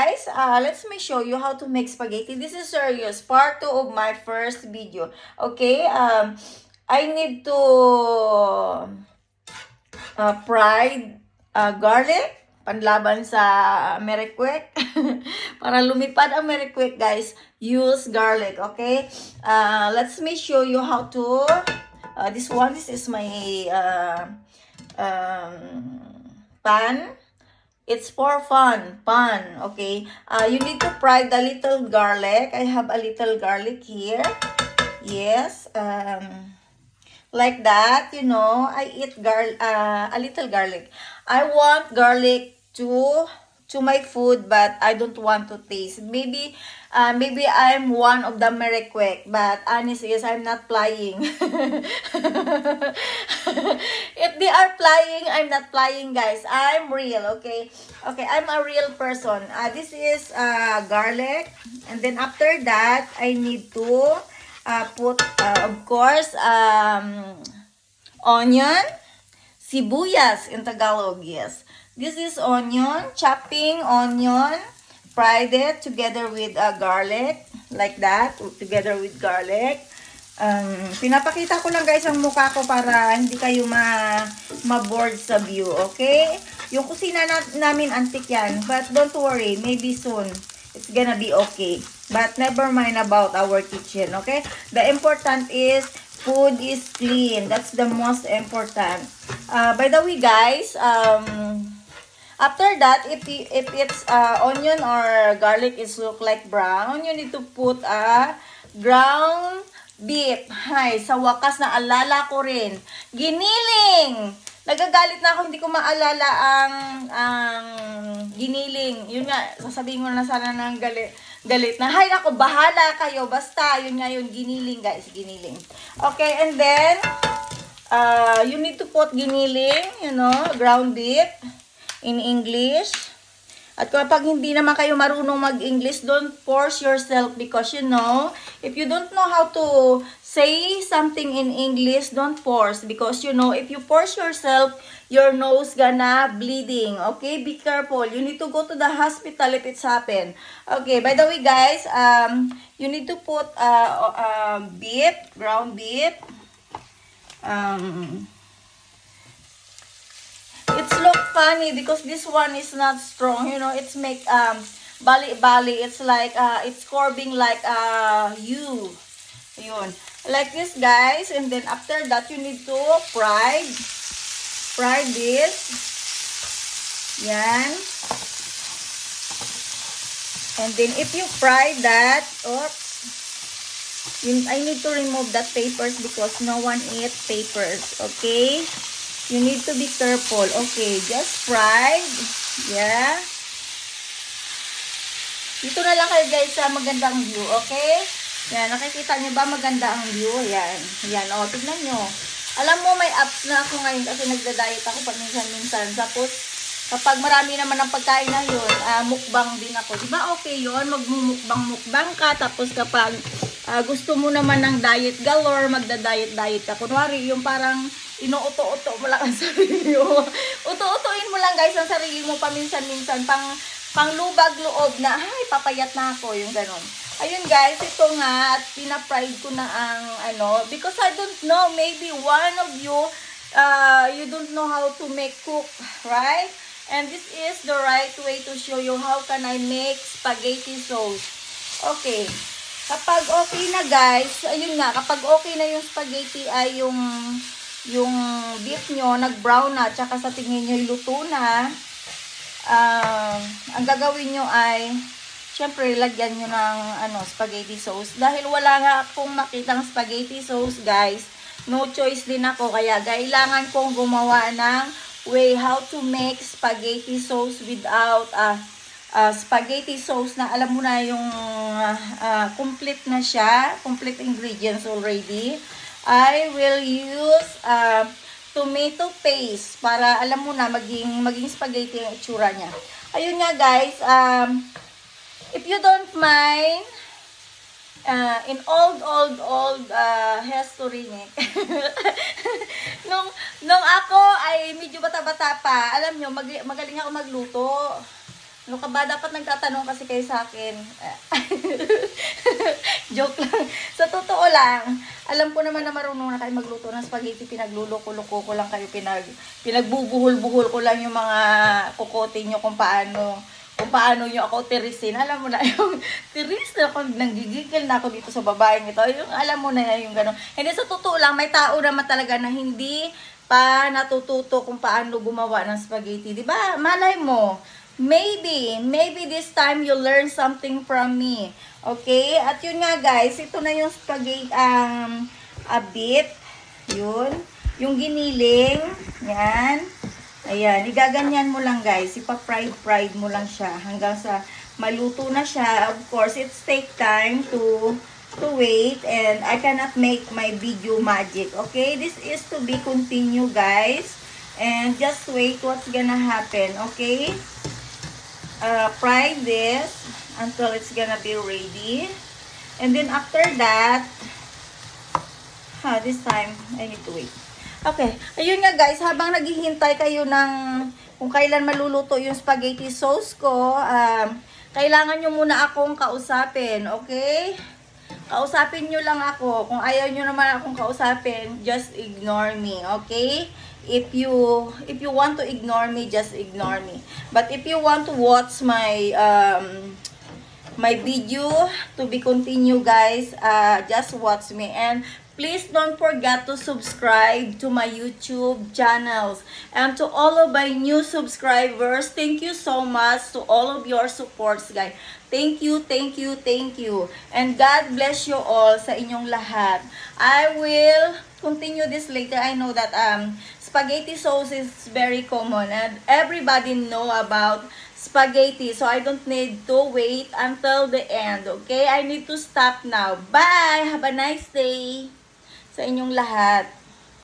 guys, let's me show you how to make spaghetti. This is serious, part 2 of my first video. Okay, I need to fried garlic, panlaban sa Amerikwek. Para lumipad ang Amerikwek, guys, use garlic, okay? Let's me show you how to, this is my pan. It's for fun, okay? You need to fry the little garlic. I have a little garlic here. Yes, like that, you know. I eat a little garlic. I want garlic to my food, but I don't want to taste. Maybe I'm one of the Merekwek, but honestly, yes, I'm not flying. If they are flying, I'm not flying, guys. I'm real, okay? Okay, I'm a real person. This is garlic, and then after that, I need to put, of course, onion, sibuyas in Tagalog, yes. This is onion, chopping onion, fried it together with garlic, like that, together with garlic. Pinapakita ko lang guys ang mukha ko para hindi kayo ma-bored sa view, okay? Yung kusina namin antik yan, but don't worry, maybe soon it's gonna be okay. But never mind about our kitchen, okay? The important is food is clean. That's the most important. By the way, guys, after that, if it's onion or garlic is look like brown, you need to put a ground beef. Hay, sa wakas na alala ko rin. Giniling! Nagagalit na ako, hindi ko maalala ang giniling. Yun nga, sasabihin ko na sana ng galit na. Hay, nako, bahala kayo. Basta, yun nga yun, giniling guys, giniling. Okay, and then, you need to put giniling, you know, ground beef in English. At kapag hindi naman kayo marunong mag-English, don't force yourself because you know, if you don't know how to say something in English, don't force because you know, if you force yourself, your nose gonna bleeding. Okay, be careful. You need to go to the hospital if it's happened. Okay, by the way, guys, you need to put beef, ground beef. It's look funny because this one is not strong, you know. It's make bali. It's like it's curving like U. Yun. Like this, guys, and then after that you need to fry this. Yan. And then if you fry that, I need to remove that papers because no one eats papers, okay? You need to be careful. Okay, just fried. Yeah. Dito na lang kayo guys sa magandang view, okay? Yan, nakikita nyo ba maganda ang view? Yan. Yan, o, tignan nyo. Alam mo, may apps na ako ngayon kasi nagda-diet ako paminsan-minsan. Tapos, kapag marami naman ang pagkain na yun, mukbang din ako. Diba okay yun? Magmumukbang ka. Tapos kapag gusto mo naman ng diet galore, magda-diet ka. Kunwari, yung parang inuuto-uto mo lang ang sarili mo. Uto-utoin mo lang guys ang sarili mo paminsan-minsan. Pang lubag-loob na, ay, papayat na ako. Yung ganon. Ayun guys, ito nga, at pina-fried ko na ang because I don't know, maybe one of you, you don't know how to make cook, right? And this is the right way to show you how can I make spaghetti sauce. Okay. Kapag okay na guys, ayun nga, kapag okay na yung spaghetti ay yung beef nyo, nag-brown na, tsaka sa tingin nyo luto na, ang gagawin nyo ay, syempre, lagyan nyo ng spaghetti sauce. Dahil wala nga akong makitang spaghetti sauce, guys, no choice din ako. Kaya kailangan kong gumawa ng way how to make spaghetti sauce without spaghetti sauce na alam mo na yung complete na siya, complete ingredients already. I will use tomato paste para alam mo na maging spaghetti yung itsura niya. Ayun nga guys, if you don't mind, in old history nung ako ay medyo bata-bata pa, alam nyo, magaling ako magluto. Ano ka ba? Dapat nagtatanong kasi kayo sa akin. Joke lang. Sa totoo lang, alam ko naman na marunong na kayo magluto ng spaghetti. Pinagluluko-luko ko lang kayo. Pinagbubuhol-buhol ko lang yung mga kukote nyo kung paano nyo ako tirisin. Alam mo na yung tiris na ako, nanggigigil na ako dito sa babaeng ito. Yung, alam mo na yung gano'n. Hindi, sa totoo lang, may tao naman talaga na hindi pa natututo kung paano gumawa ng spaghetti. Diba? Malay mo. Maybe this time you'll learn something from me. Okay? At yun nga guys, ito na yung spaghetti, a bit. Yun. Yung giniling. Yan. Ayan. Igaganyan mo lang guys. Ipa-fried mo lang siya. Hanggang sa maluto na siya. Of course, it's take time to wait. And I cannot make my video magic. Okay? This is to be continue guys. And just wait what's gonna happen. Okay? Fry this until it's gonna be ready, and then after that, this time I need to wait. Okay, ayun nga guys, habang naghihintay kayo ng kung kailan maluluto yung spaghetti sauce ko, kailangan nyo muna akong kausapin, okay? Kausapin nyo lang ako. Kung ayaw nyo naman akong kausapin, just ignore me, okay? If you want to ignore me, just ignore me. But if you want to watch my my video to be continue guys, just watch me. And please don't forget to subscribe to my YouTube channels. And to all of my new subscribers, thank you so much to all of your supports guys. Thank you, thank you, thank you. And God bless you all sa inyong lahat. I will continue this later. I know that spaghetti sauce is very common and everybody know about spaghetti. So I don't need to wait until the end. Okay? I need to stop now. Bye! Have a nice day sa inyong lahat.